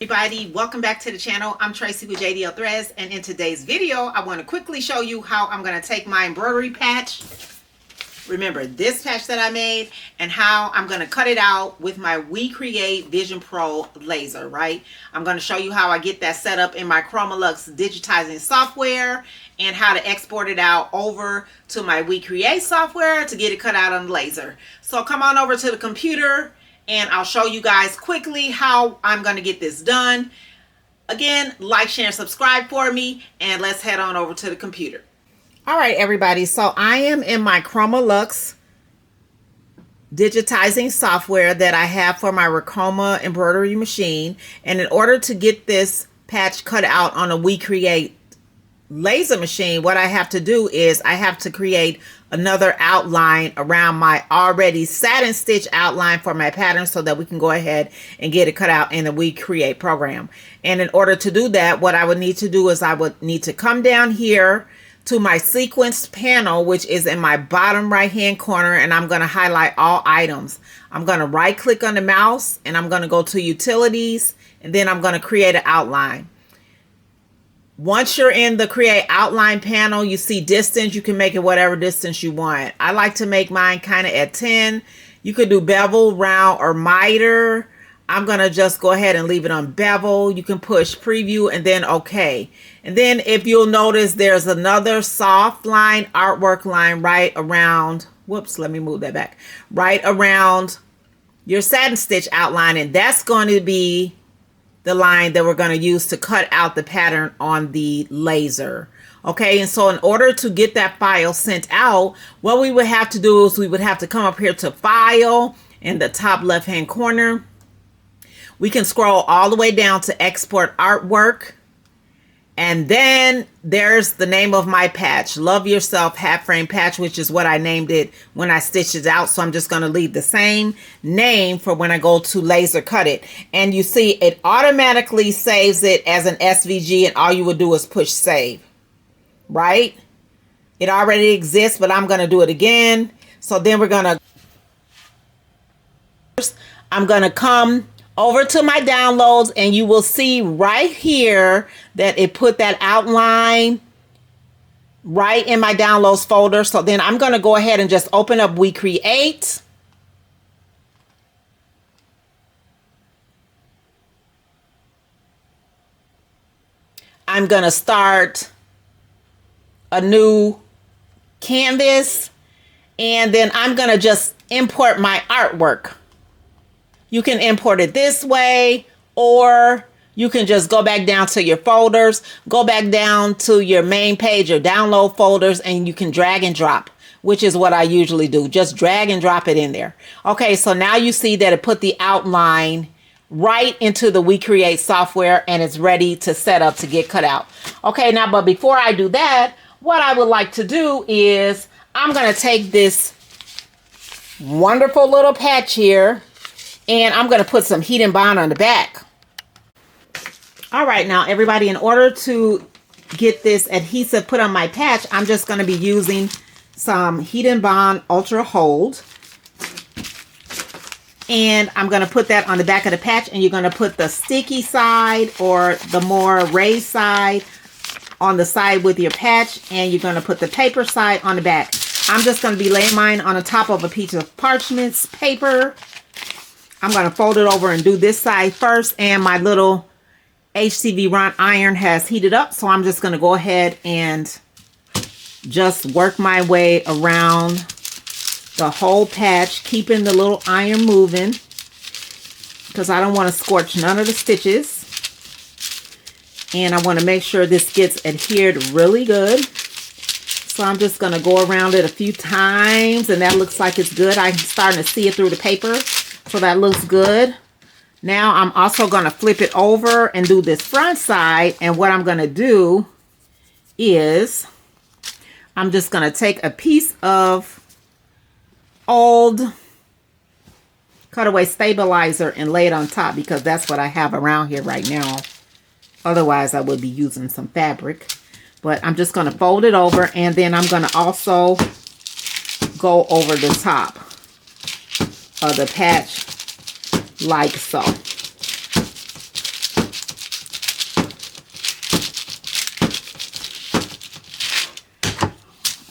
Everybody, welcome back to the channel. I'm Tracy with JDL Threads, and in today's video I want to quickly show you how I'm going to take my embroidery patch, remember this patch that I made, and how I'm going to cut it out with my We Create Vision Pro laser. Right, I'm going to show you how I get that set up in my CHROMA LUXE digitizing software and how to export it out over to my We Create software to get it cut out on the laser. So come on over to the computer and I'll show you guys quickly how I'm going to get this done. Again, like, share, and subscribe for me, and let's head on over to the computer. All right, everybody. So I am in my CHROMA LUXE digitizing software that I have for my CHROMA embroidery machine. And in order to get this patch cut out on a We Create laser machine, what I have to do is I have to create another outline around my already satin stitch outline for my pattern so that we can go ahead and get it cut out in the We Create program. And in order to do that, what I would need to do is I would need to come down here to my sequence panel, which is in my bottom right hand corner, and I'm going to highlight all items. I'm going to right click on the mouse and I'm going to go to utilities, and then I'm going to create an outline. Once you're in the create outline panel, you see distance. You can make it whatever distance you want. I like to make mine kind of at 10. You could do bevel, round, or miter. I'm going to just go ahead and leave it on bevel. You can push preview and then okay. And then if you'll notice, there's another soft line, artwork line right around, whoops, let me move that back, right around your satin stitch outline. And that's going to be the line that we're going to use to cut out the pattern on the laser. Okay, and so in order to get that file sent out, what we would have to do is we would have to come up here to File in the top left hand corner. We can scroll all the way down to Export Artwork. And then there's the name of my patch, Love Yourself Half Frame Patch, which is what I named it when I stitched it out. So I'm just going to leave the same name for when I go to laser cut it. And you see it automatically saves it as an SVG, and all you would do is push save, right? It already exists, but I'm going to do it again. So then I'm going to come over to my downloads, and you will see right here that it put that outline right in my downloads folder. So then I'm going to go ahead and just open up We Create. I'm going to start a new canvas, and then I'm going to just import my artwork. You can import it this way, or you can just go back down to your folders, go back down to your main page or download folders, and you can drag and drop, which is what I usually do. Just drag and drop it in there. Okay, so now you see that it put the outline right into the We Create software, and it's ready to set up to get cut out. Okay, now, but before I do that, what I would like to do is I'm going to take this wonderful little patch here, and I'm going to put some heat and bond on the back. All right, now everybody, in order to get this adhesive put on my patch, I'm just going to be using some heat and bond ultra hold. And I'm going to put that on the back of the patch, and you're going to put the sticky side or the more raised side on the side with your patch, and you're going to put the paper side on the back. I'm just going to be laying mine on the top of a piece of parchment paper. I'm going to fold it over and do this side first, and my little HTV rod iron has heated up, so I'm just going to go ahead and just work my way around the whole patch, keeping the little iron moving because I don't want to scorch none of the stitches, and I want to make sure this gets adhered really good. So I'm just going to go around it a few times, and that looks like it's good. I'm starting to see it through the paper. So that looks good. Now I'm also going to flip it over and do this front side. And what I'm going to do is I'm just going to take a piece of old cutaway stabilizer and lay it on top, because that's what I have around here right now. Otherwise, I would be using some fabric. But I'm just going to fold it over, and then I'm going to also go over the top of the patch like so.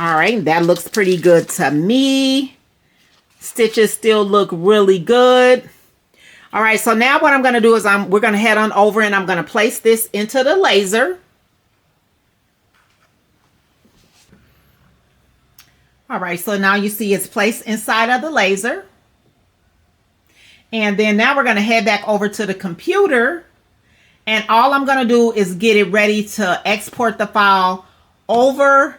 All right, that looks pretty good to me. Stitches still look really good. All right, so now what I'm going to do is we're going to head on over and I'm going to place this into the laser. All right, so now you see it's placed inside of the laser. And then now we're going to head back over to the computer. And all I'm going to do is get it ready to export the file over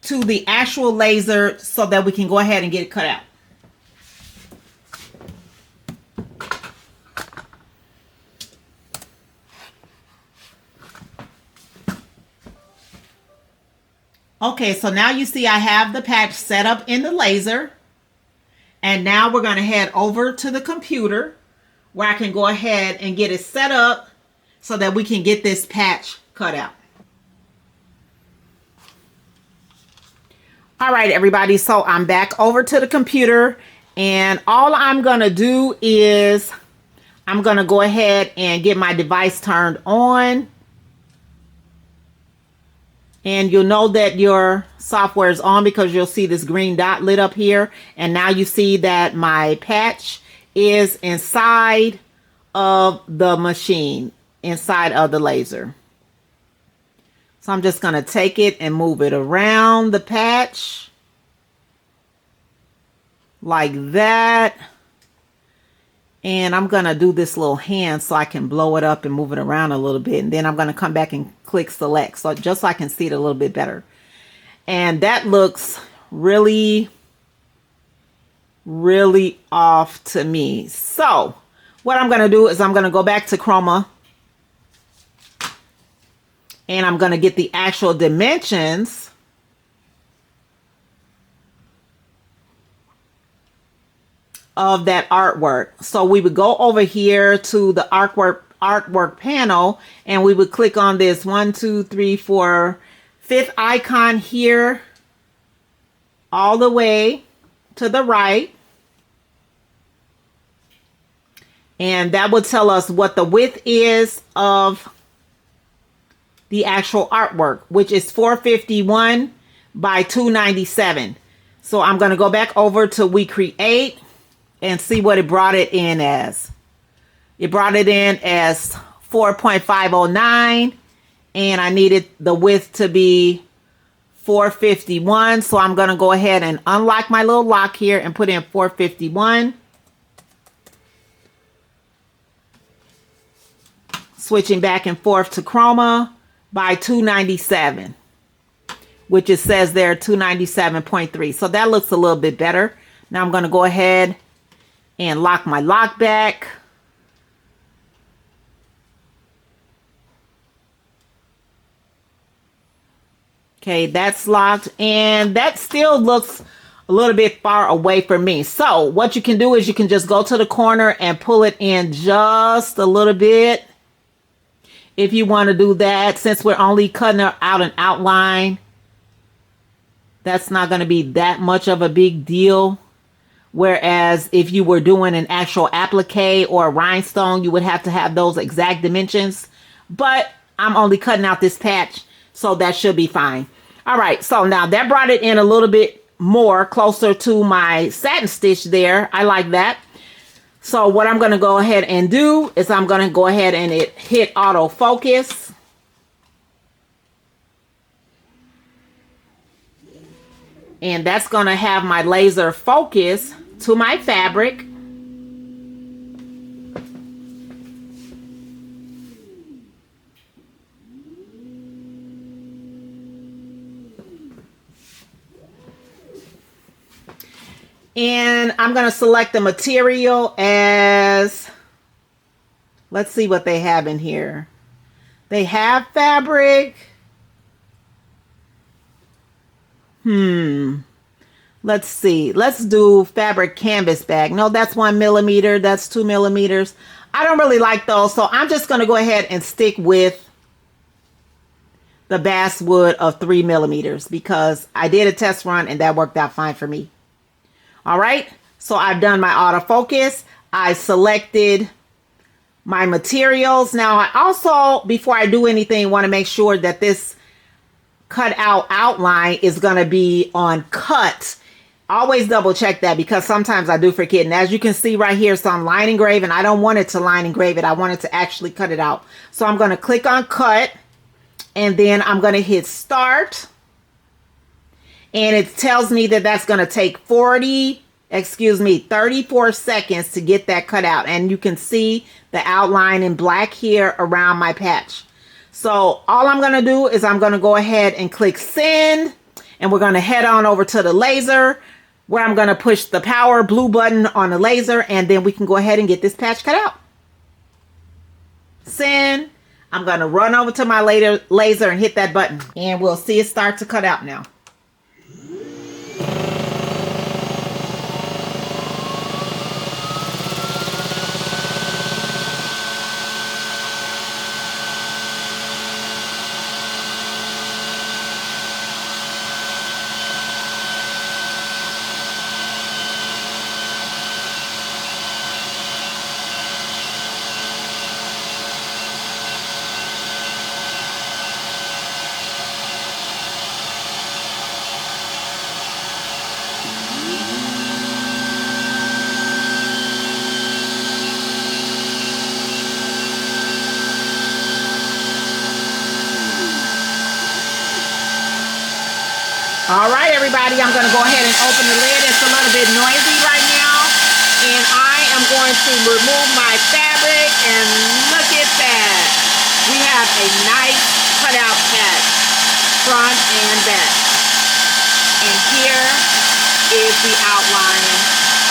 to the actual laser so that we can go ahead and get it cut out. Okay, so now you see I have the patch set up in the laser. And now we're going to head over to the computer where I can go ahead and get it set up so that we can get this patch cut out. All right, everybody, so I'm back over to the computer, and all I'm going to do is I'm going to go ahead and get my device turned on. And you'll know that your software is on because you'll see this green dot lit up here. And now you see that my patch is inside of the machine, inside of the laser. So I'm just going to take it and move it around the patch like that. And I'm going to do this little hand so I can blow it up and move it around a little bit. And then I'm going to come back and click select, so just so I can see it a little bit better. And that looks really, really off to me. So what I'm going to do is I'm going to go back to CHROMA. And I'm going to get the actual dimensions of that artwork. So we would go over here to the artwork panel, and we would click on this 1, 2, 3, 4, 5th icon here, all the way to the right. And that would tell us what the width is of the actual artwork, which is 451 by 297. So I'm going to go back over to We Create and see what it brought it in as. It brought it in as 4.509, and I needed the width to be 451. So I'm going to go ahead and unlock my little lock here and put in 451. Switching back and forth to CHROMA by 297, which it says there 297.3. So that looks a little bit better. Now I'm going to go ahead and lock my lock back. Okay, that's locked, and that still looks a little bit far away from me. So what you can do is you can just go to the corner and pull it in just a little bit. If you want to do that, since we're only cutting out an outline, that's not going to be that much of a big deal. Whereas if you were doing an actual applique or a rhinestone, you would have to have those exact dimensions. But I'm only cutting out this patch, so that should be fine. All right, so now that brought it in a little bit more closer to my satin stitch there. I like that. So what I'm going to go ahead and do is I'm going to go ahead and hit autofocus. And that's going to have my laser focus to my fabric. And I'm going to select the material as, let's see what they have in here. They have fabric. Let's see. Let's do fabric canvas bag. No, that's 1 millimeter. That's 2 millimeters. I don't really like those. So I'm just going to go ahead and stick with the basswood of 3 millimeters because I did a test run and that worked out fine for me. All right. So I've done my autofocus. I selected my materials. Now I also, before I do anything, want to make sure that this cut out outline is going to be on cut. Always double check that, because sometimes I do forget. And as you can see right here, it's on line engrave, and I don't want it to line engrave it. I want it to actually cut it out. So I'm going to click on cut, and then I'm going to hit start. And it tells me that that's going to take 34 seconds to get that cut out. And you can see the outline in black here around my patch. So all I'm going to do is I'm going to go ahead and click send, and we're going to head on over to the laser, where I'm going to push the power blue button on the laser, and then we can go ahead and get this patch cut out. Send. I'm going to run over to my laser and hit that button, and we'll see it start to cut out now. All right, everybody, I'm going to go ahead and open the lid. It's a little bit noisy right now, and I am going to remove my fabric, and look at that. We have a nice cutout patch, front and back. And here is the outline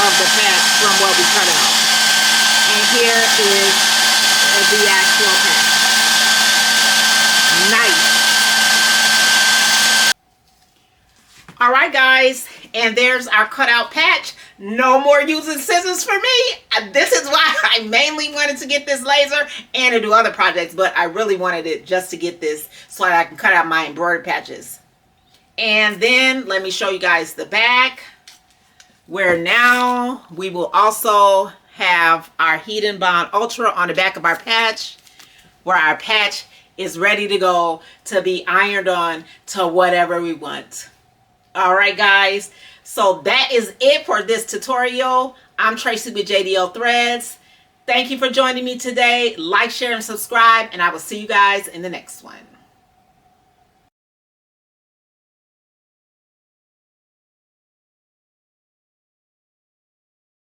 of the patch from what we cut out. And here is the actual patch. Nice. All right, guys, and there's our cutout patch. No more using scissors for me. This is why I mainly wanted to get this laser and to do other projects, but I really wanted it just to get this so that I can cut out my embroidery patches. And then let me show you guys the back, where now we will also have our Heat and Bond Ultra on the back of our patch, where our patch is ready to go to be ironed on to whatever we want. All right, guys, so that is it for this tutorial. I'm Tracy with JDL Threads. Thank you for joining me today. Like, share, and subscribe, and I will see you guys in the next one.